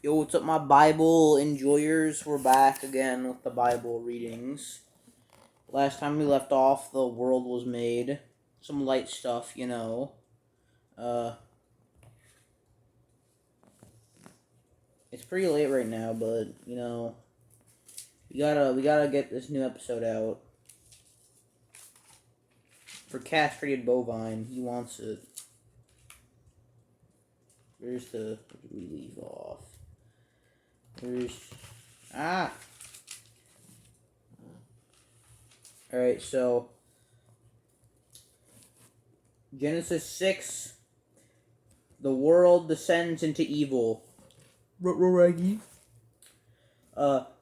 Yo, what's up, my Bible enjoyers? We're back again with the Bible readings. Last time we left off, the world was made. Some light stuff, you know. Uh, it's pretty late right now, but we gotta get this new episode out. For castrated bovine, he wants it. Where did we leave off? Alright, so Genesis 6, the world descends into evil.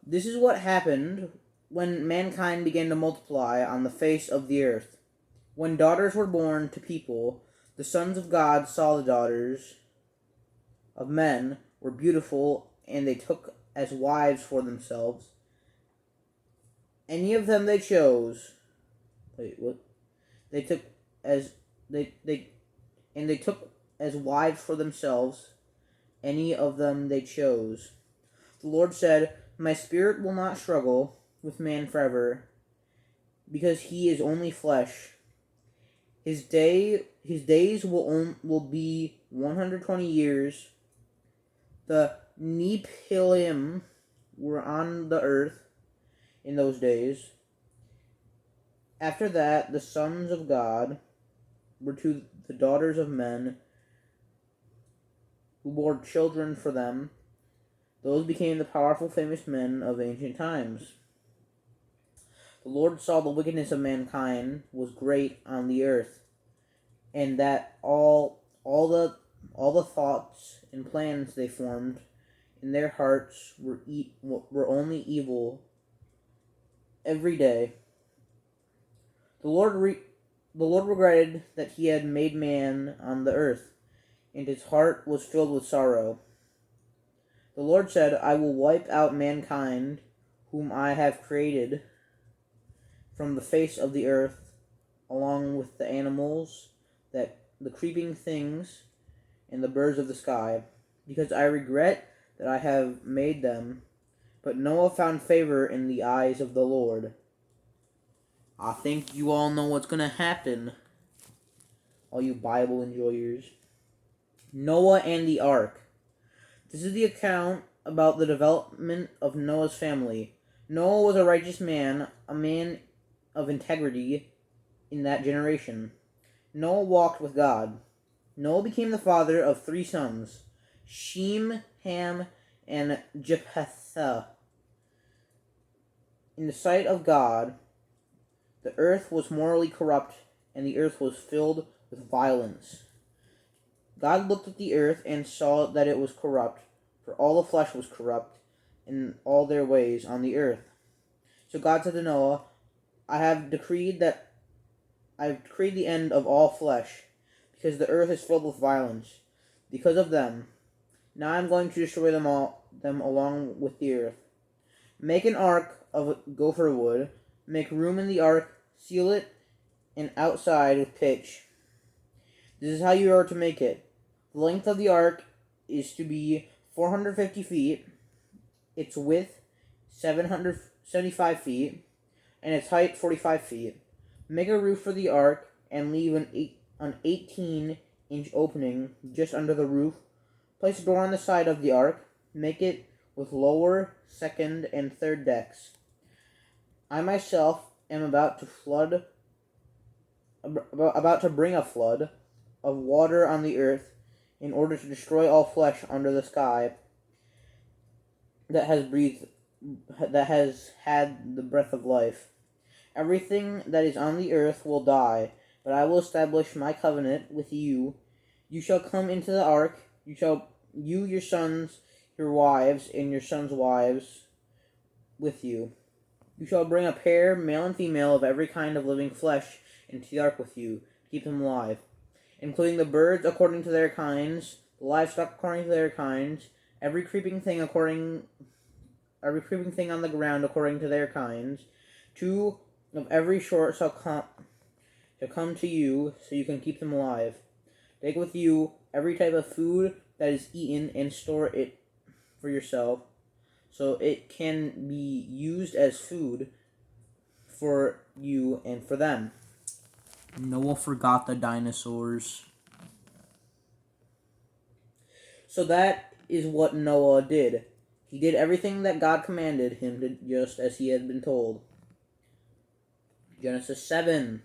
This is what happened when mankind began to multiply on the face of the earth. When daughters were born to people, the sons of God saw the daughters of men were beautiful, and they took as wives for themselves any of them they chose. Wait, what? They took as they took as wives for themselves any of them they chose. The Lord said, "My spirit will not struggle with man forever, because he is only flesh. His days will be 120 years. The Nephilim were on the earth in those days. After that, the sons of God were to the daughters of men, who bore children for them. Those became the powerful, famous men of ancient times. The Lord saw the wickedness of mankind was great on the earth, and that all the thoughts and plans they formed in their hearts were only evil every day. The Lord regretted that he had made man on the earth, and his heart was filled with sorrow. The Lord said, "I will wipe out mankind, whom I have created, from the face of the earth, along with the animals, the creeping things, and the birds of the sky, because I regret that I have made them." But Noah found favor in the eyes of the Lord. I think you all know what's going to happen, all you Bible enjoyers. Noah and the Ark. This is the account about the development of Noah's family. Noah was a righteous man, a man of integrity in that generation. Noah walked with God. Noah became the father of 3 sons, Shem, Ham, and Japheth. In the sight of God, the earth was morally corrupt, and the earth was filled with violence. God looked at the earth and saw that it was corrupt, for all the flesh was corrupt in all their ways on the earth. So God said to Noah, I have decreed the end of all flesh, because the earth is filled with violence because of them. Now I am going to destroy them along with the earth. Make an ark of gopher wood, make room in the ark, seal it and outside with pitch. This is how you are to make it. The length of the ark is to be 450 feet, its width 775 feet, and its height 45 feet. Make a roof for the ark and leave an 18-inch opening just under the roof. Place a door on the side of the ark. Make it with lower, second, and third decks. I myself am about to bring a flood of water on the earth in order to destroy all flesh under the sky that has had the breath of life. Everything that is on the earth will die, but I will establish my covenant with you. You shall come into the ark, your sons, your wives, and your sons' wives with you. You shall bring a pair, male and female, of every kind of living flesh into the ark with you, to keep them alive, including the birds according to their kinds, the livestock according to their kinds, every creeping thing on the ground according to their kinds. 2 of every sort shall come to you, so you can keep them alive. Take with you every type of food that is eaten, and store it for yourself, so it can be used as food for you and for them. Noah forgot the dinosaurs. So that is what Noah did. He did everything that God commanded him to, just as he had been told. Genesis 7.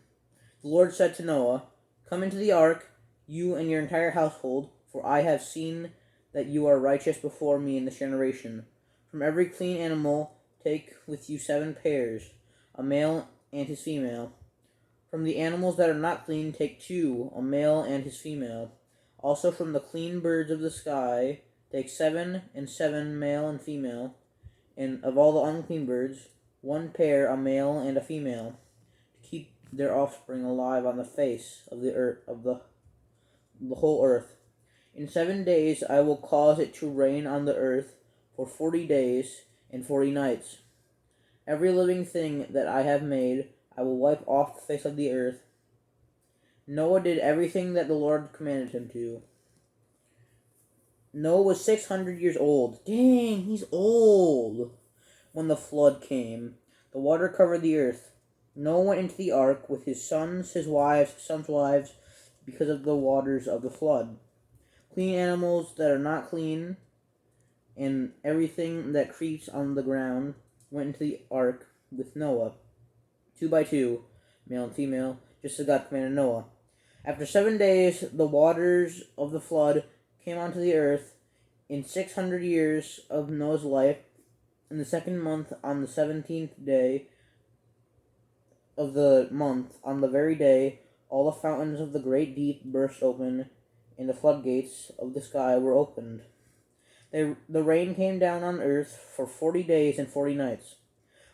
The Lord said to Noah, "Come into the ark, you and your entire household, for I have seen that you are righteous before me in this generation. From every clean animal take with you 7 pairs, a male and his female. From the animals that are not clean take 2, a male and his female. Also from the clean birds of the sky take 7 and 7, male and female. And of all the unclean birds, 1 pair, a male and a female, to keep their offspring alive on the face of the earth, of the whole earth. In 7 days I will cause it to rain on the earth for 40 days and 40 nights. Every living thing that I have made I will wipe off the face of the earth." Noah did everything that the Lord commanded him to. Noah was 600 years old. Dang, he's old. When the flood came, the water covered the earth. Noah went into the ark with his sons, his wives, his sons' wives, because of the waters of the flood. Clean animals that are not clean, and everything that creeps on the ground went into the ark with Noah, 2 by 2, male and female, just as God commanded Noah. After 7 days, the waters of the flood came onto the earth. In 600 years of Noah's life, in the 2nd month, on the 17th day of the month, on the very day, all the fountains of the great deep burst open, and the floodgates of the sky were opened. The rain came down on earth for 40 days and 40 nights.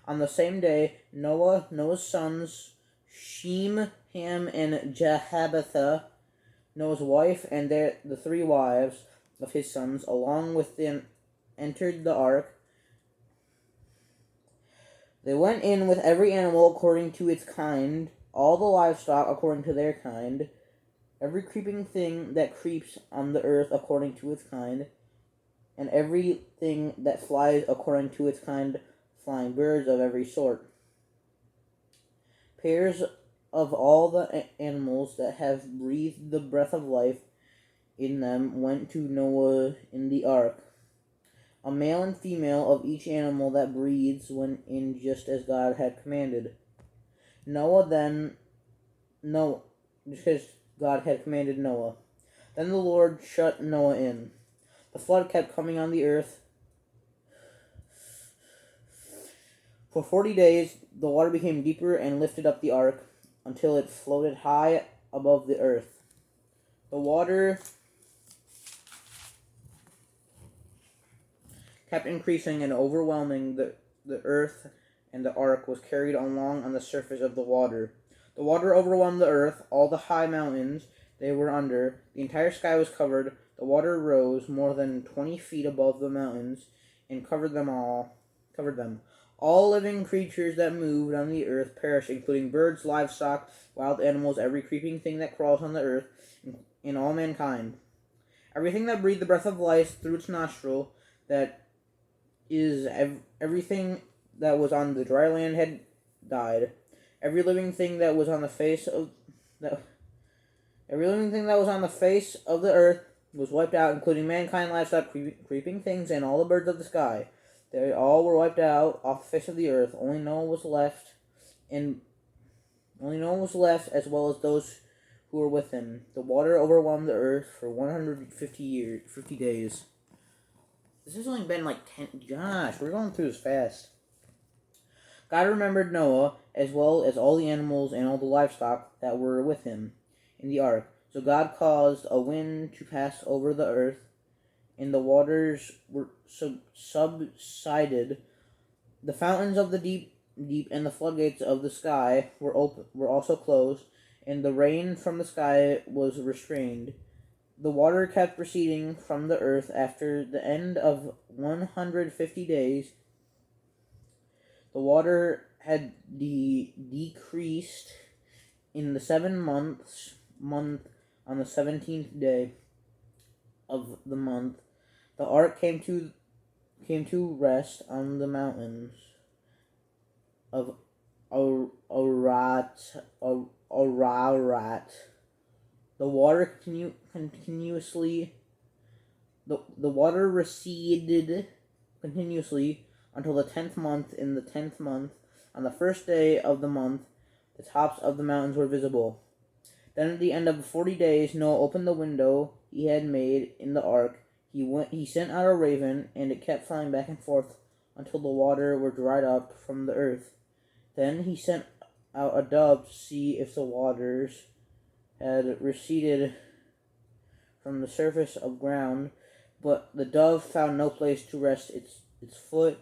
On the same day, Noah's sons, Shem, Ham, and Jahabatha, Noah's wife, and the 3 wives of his sons, along with them, entered the ark. They went in with every animal according to its kind, all the livestock according to their kind, every creeping thing that creeps on the earth according to its kind, and everything that flies according to its kind, flying birds of every sort. Pairs of all the animals that have breathed the breath of life in them went to Noah in the ark. A male and female of each animal that breathes went in just as God had commanded. Because God had commanded Noah. Then the Lord shut Noah in. The flood kept coming on the earth. For 40 days, the water became deeper and lifted up the ark until it floated high above the earth. The water kept increasing and overwhelming the earth, and the ark was carried along on the surface of the water. The water overwhelmed the earth, all the high mountains they were under. The entire sky was covered. The water rose more than 20 feet above the mountains and covered them. All living creatures that moved on the earth perished, including birds, livestock, wild animals, every creeping thing that crawls on the earth, and all mankind. Everything that breathed the breath of life through its nostril, that is, everything that was on the dry land had died. Every living thing that was on the face of the earth was wiped out, including mankind, livestock, creeping things, and all the birds of the sky. They all were wiped out off the face of the earth. Only Noah was left, as well as those who were with him. The water overwhelmed the earth for 50 days. This has only been like 10. Gosh, we're going through this fast. God remembered Noah, as well as all the animals and all the livestock that were with him in the ark. So God caused a wind to pass over the earth, and the waters were subsided. The fountains of the deep and the floodgates of the sky were also closed, and the rain from the sky was restrained. The water kept receding from the earth. After the end of 150 days, the water had decreased in the 7th month. On the 17th day of the month, the ark came to came to rest on the mountains of Ararat. The water continuously. The water receded continuously until the 10th month. In the 10th month, on the first day of the month, the tops of the mountains were visible. Then at the end of the 40 days, Noah opened the window he had made in the ark. He sent out a raven, and it kept flying back and forth until the water were dried up from the earth. Then he sent out a dove to see if the waters had receded from the surface of ground, but the dove found no place to rest its foot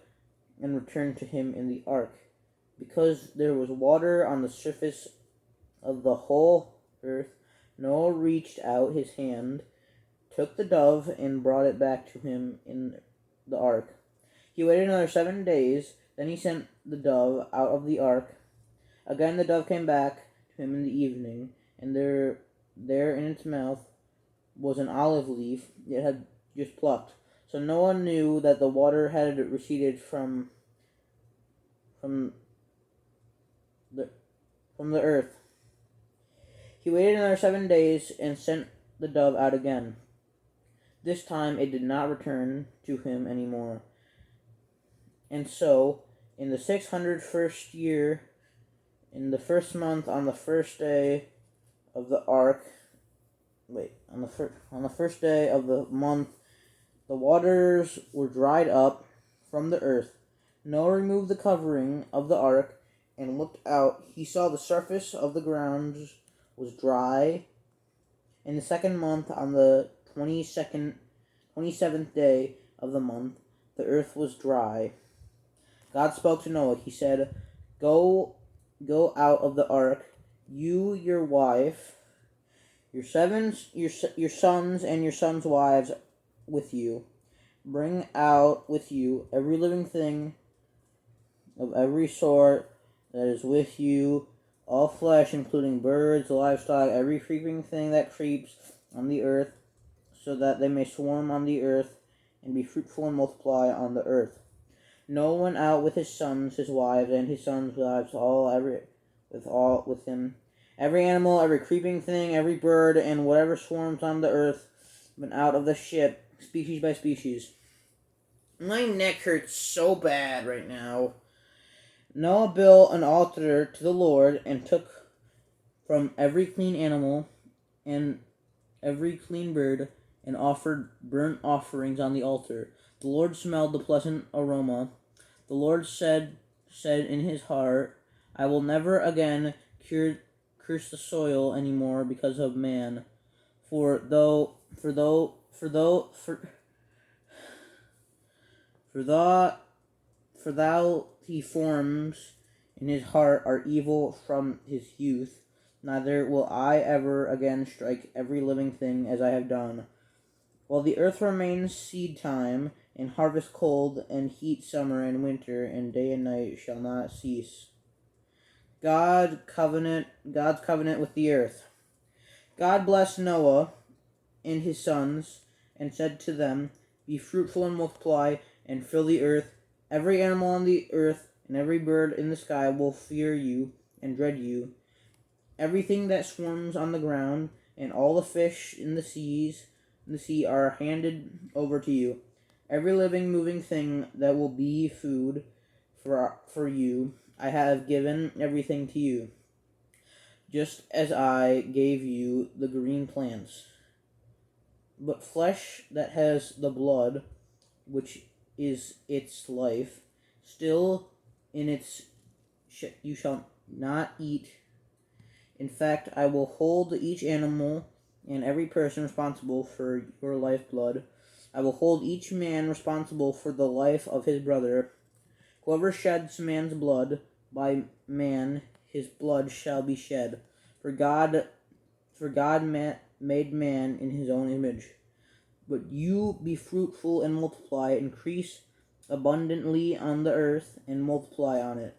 and returned to him in the ark. Because there was water on the surface of the whole earth, Noah reached out his hand, took the dove, and brought it back to him in the ark. He waited another 7 days, then he sent the dove out of the ark. Again the dove came back to him in the evening, and there in its mouth was an olive leaf it had just plucked. So Noah knew that the water had receded from the earth. He waited another 7 days and sent the dove out again. This time it did not return to him any more. And so, in the 601st year, in the first month, on the first day of the first day of the month, the waters were dried up from the earth. Noah removed the covering of the ark and looked out. He saw the surface of the ground was dry. In the second month, on the 27th day of the month, the earth was dry. God spoke to Noah. He said, Go out of the ark, you, your wife, your sons, and your sons' wives with you. Bring out with you every living thing of every sort that is with you, all flesh, including birds, livestock, every creeping thing that creeps on the earth, so that they may swarm on the earth and be fruitful and multiply on the earth. Noah went out with his sons, his wives, and his sons' wives, with him. Every animal, every creeping thing, every bird, and whatever swarms on the earth went out of the ship, species by species. My neck hurts so bad right now. Noah built an altar to the Lord and took from every clean animal and every clean bird and offered burnt offerings on the altar. The Lord smelled the pleasant aroma. The Lord said in his heart, I will never again curse the soil anymore because of man. For thou he forms in his heart are evil from his youth. Neither will I ever again strike every living thing as I have done. While the earth remains seed time, and harvest cold, and heat summer and winter, and day and night shall not cease. God's covenant with the earth. God blessed Noah and his sons, and said to them, Be fruitful and multiply, and fill the earth. Every animal on the earth, and every bird in the sky will fear you and dread you. Everything that swarms on the ground, and all the fish in the sea are handed over to you. Every living, moving thing that will be food for you, I have given everything to you, just as I gave you the green plants. But flesh that has the blood, which is its life, still in its you shall not eat. In fact, I will hold each animal and every person responsible for your lifeblood. I will hold each man responsible for the life of his brother. Whoever sheds man's blood, by man his blood shall be shed. For God made man in his own image. But you be fruitful and multiply, increase abundantly on the earth, and multiply on it.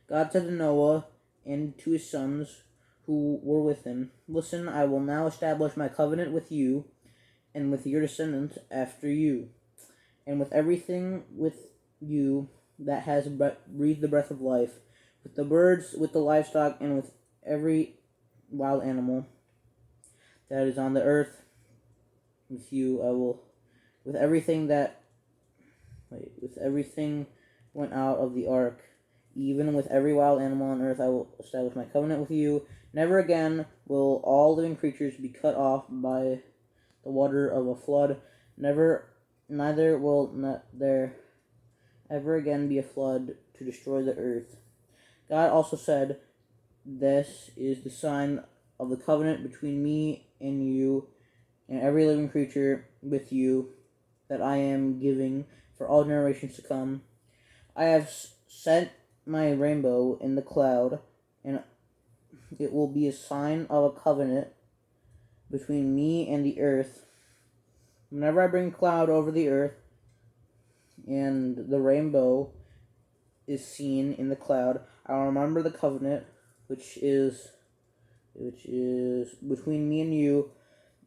God said to Noah and to his sons who were with him, Listen, I will now establish my covenant with you and with your descendants after you. and with everything with you that has breathed the breath of life, with the birds, with the livestock, and with every wild animal that is on the earth. With you I will, with everything went out of the ark, even with every wild animal on earth I will establish my covenant with you. Never again will all living creatures be cut off by the water of a flood. Neither will there ever again be a flood to destroy the earth. God also said, "This is the sign of the covenant between me and you and every living creature with you that I am giving for all generations to come. I have set my rainbow in the cloud, and it will be a sign of a covenant between me and the earth. Whenever I bring cloud over the earth, and the rainbow is seen in the cloud, I will remember the covenant which is between me and you,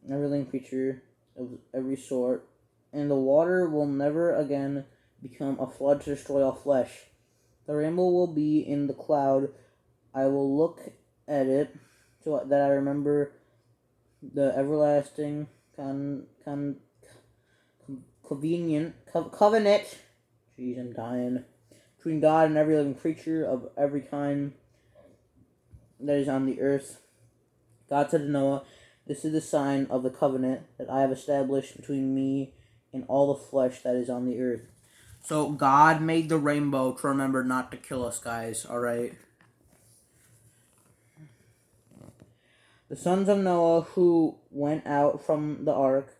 and every living creature of every sort, and the water will never again become a flood to destroy all flesh. The rainbow will be in the cloud. I will look at it so that I remember the everlasting covenant. Jeez, I'm dying. Between God and every living creature of every kind that is on the earth." God said to Noah, "This is the sign of the covenant that I have established between me and all the flesh that is on the earth." So God made the rainbow to remember not to kill us, guys, alright? The sons of Noah who went out from the ark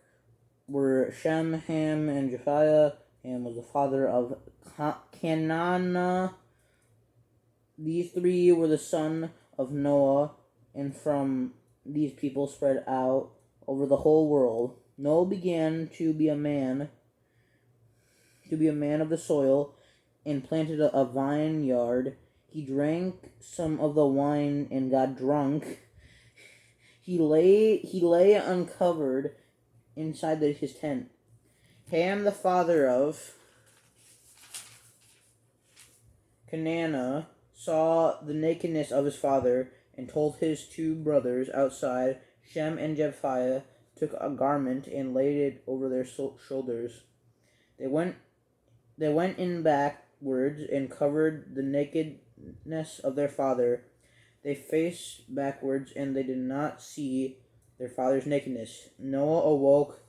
were Shem, Ham, and Japheth. Ham was the father of Canaan. These three were the sons of Noah, and from these people spread out over the whole world. Noah began to be a man of the soil, and planted a vineyard. He drank some of the wine and got drunk. He lay uncovered inside his tent. Ham, the father of Canaan, saw the nakedness of his father, and told his two brothers outside. Shem and Japheth took a garment and laid it over their shoulders. They went in backwards and covered the nakedness of their father. They faced backwards, and they did not see their father's nakedness. Noah awoke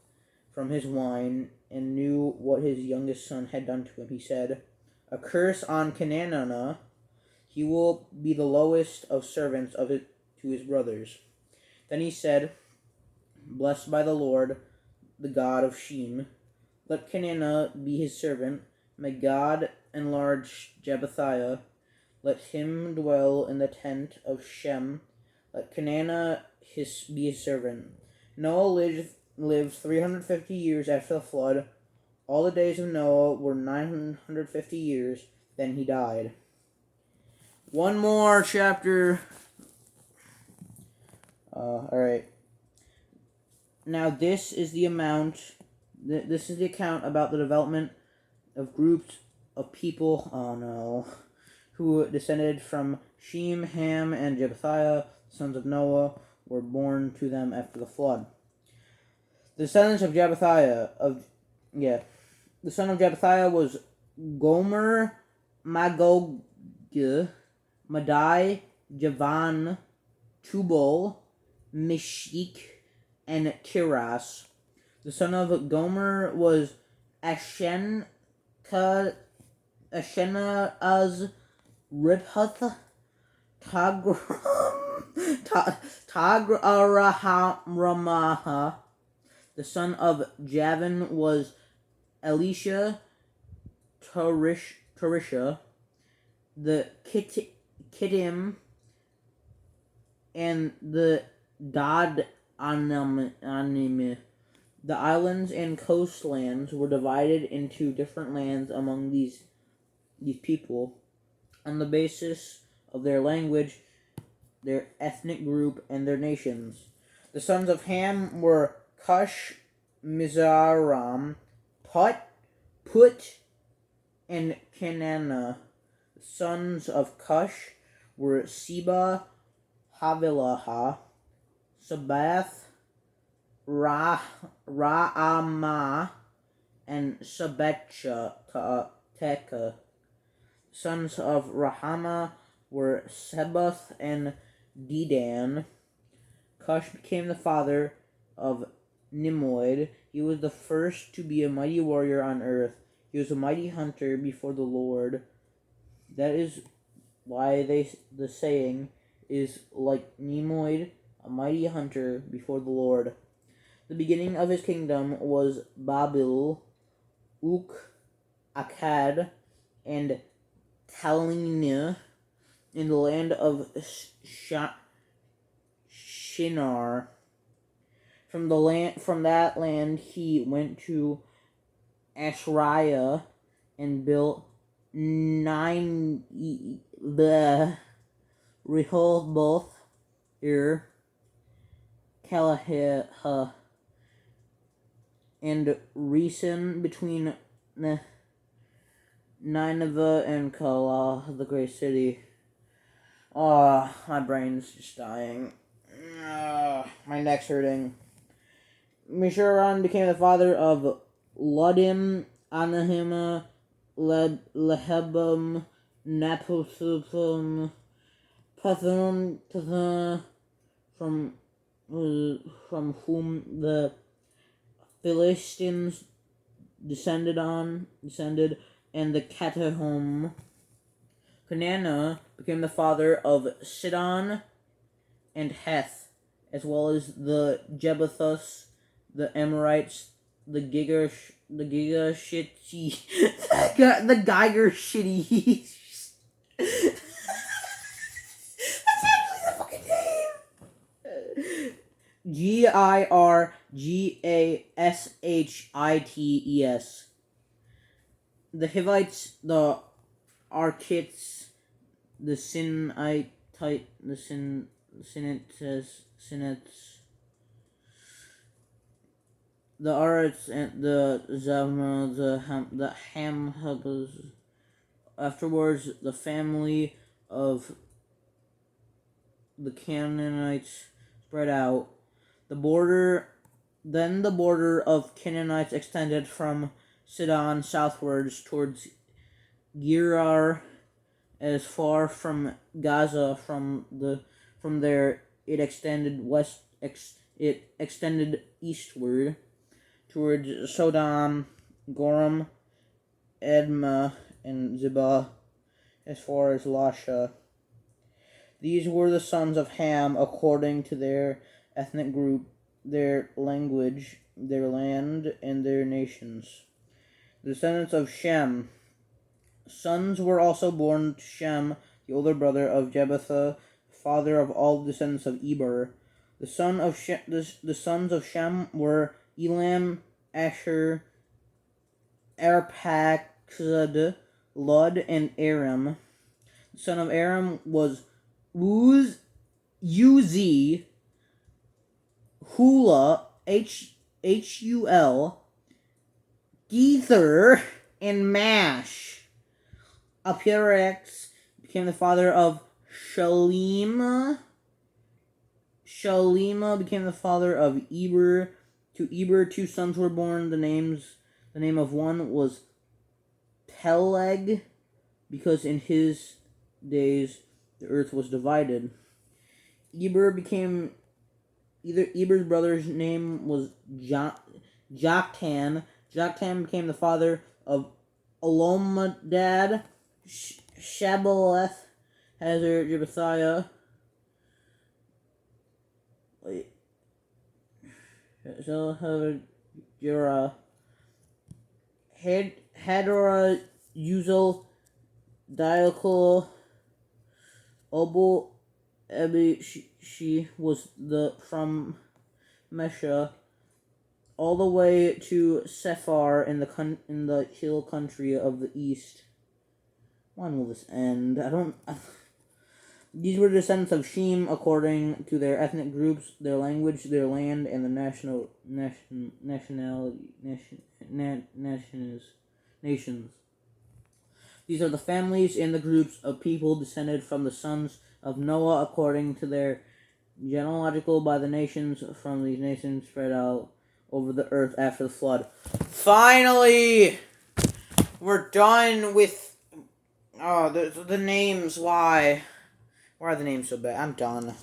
from his wine and knew what his youngest son had done to him. He said, "A curse on Canaan. He will be the lowest of servants to his brothers." Then he said, "Blessed by the Lord, the God of Shem. Let Canaan be his servant. May God enlarge Japheth. Let him dwell in the tent of Shem. Let Canaan be his servant." Noah lived 350 years after the flood. All the days of Noah were 950 years. Then he died. One more chapter. Alright. Now this is the this is the account about the development of groups of people, who descended from Shem, Ham, and Japheth, sons of Noah, were born to them after the flood. The descendants of the son of Japheth was Gomer, Magog, Madai, Javan, Tubal, Meshech, and Tiras. The son of Gomer was Ashenaz, Riphath, Tagrahamaha. The son of Javan was Elisha, Tarisha, the Kittim, and the Dad-anim. The islands and coastlands were divided into different lands among these people on the basis of their language, their ethnic group, and their nations. The sons of Ham were Cush, Mizraim, Put, Put and Kenana. The sons of Cush were Seba, Havilah, Sabath, Ra'amah, and Sabetcha. Teka. Sons of Rahama were Sebath and Dedan. Cush became the father of Nimrod. He was the first to be a mighty warrior on earth. He was a mighty hunter before the Lord. That is why the saying is like Nimrod, a mighty hunter before the Lord. The beginning of his kingdom was Babel, Uk, Akkad, and Talinah in the land of Shinar. From that land he went to Ashariah and built Rehoboth, Kalahah, and Resen between Nineveh and Calah, the great city. My brain's just dying. My neck's hurting. Meshuram became the father of Ludim, Anahima, Lehebam, Naputhum, Pathum, from whom the Philistines descended, and the Catahom. Canana became the father of Sidon and Heth, as well as the Jebuthus, the Amorites, the Giger Shitty, the Geiger Shitty. That's actually the fucking name. Girgashites. The Hivites, the Arkites, the Sinitite, the Sinites, the Arits, and the Zavna, the Hamhubas. Afterwards, the family of the Canaanites spread out. The border of Canaanites extended from Sidon southwards towards Gerar, as far from Gaza. From there, it extended eastward towards Sodom, Goram, Edma, and Zebah, as far as Lasha. These were the sons of Ham according to their ethnic group, their language, their land, and their nations. The descendants of Shem. Sons were also born to Shem, the older brother of Jephthah, father of all descendants of Eber. The sons of Shem were Elam, Asher, Arpachshad, Lud, and Aram. The son of Aram was Uzi, Hula, Hul, Gether, and Mash. Apirex became the father of Shalima. Shalima became the father of Eber. To Eber 2 sons were born. The name of one was Peleg, because in his days the earth was divided. Eber's brother's name was Joktan. Joktan became the father of Alomadad, Shabaleth, Hazar, Jebethiah. Jera, Hadora, Uzel, Diakol, Obo, she was from Mesha, all the way to Sephar in the hill country of the east. When will this end? These were descendants of Shem according to their ethnic groups, their language, their land, and the nationals. nations. These are the families and the groups of people descended from the sons of Noah according to their genealogical by the nations from these nations spread out over the earth after the flood. Finally! We're done with... Oh, the names, why? Why are the names so bad? I'm done.